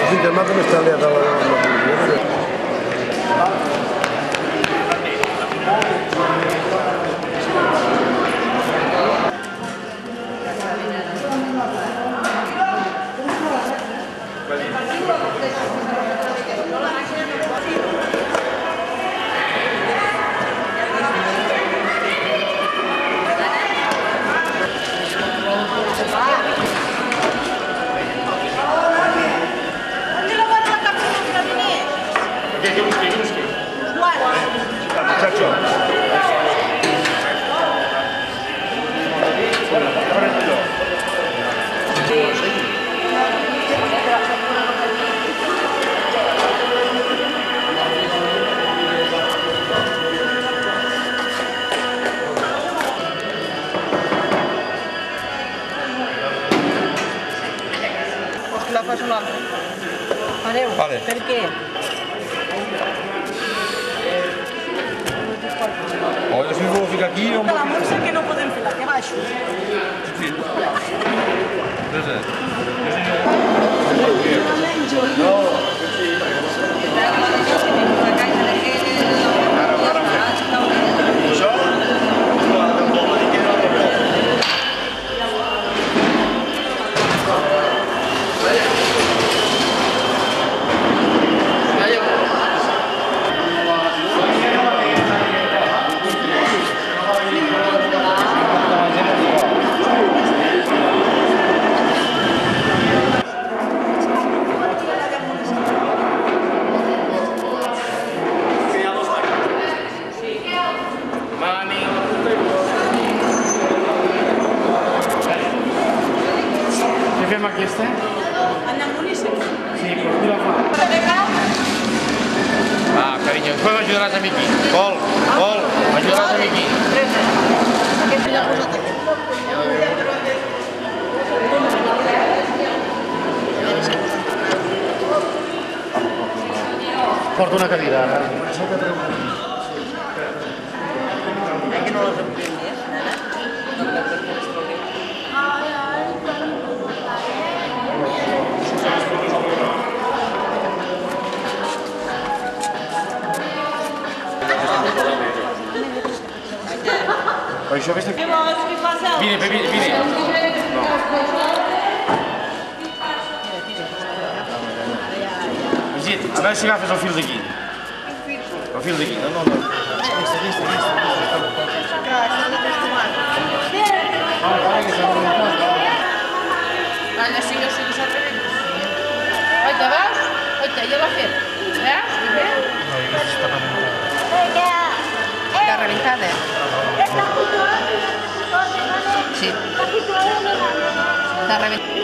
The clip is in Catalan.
Sí, que el mapa no està aliat a la policia. La fas una altra. Fareu? Vale. Per què? O jo si m'ho fico aquí o... La Montse que no podem fer-la, que baixo. Sí. Què fem aquesta? Anem boníssim. Sí, però qui la fa? Ah, cariño, después me ayudarás a Miki. Pol, me ayudarás a Miki. Aquest ja posat aquí. Porta una cadira. Que no les omplim més, nana. Per això vés aquí. Què vols? Què passa? Vine. Brigitte, a veure si agafes el fil d'aquí. El fil d'aquí, no. Anna, si jo soc s'atrevent. Oita, veus? Oita, ja l'ha fet. Veus? I bé? Està rebentada. Sí. Està rebentada.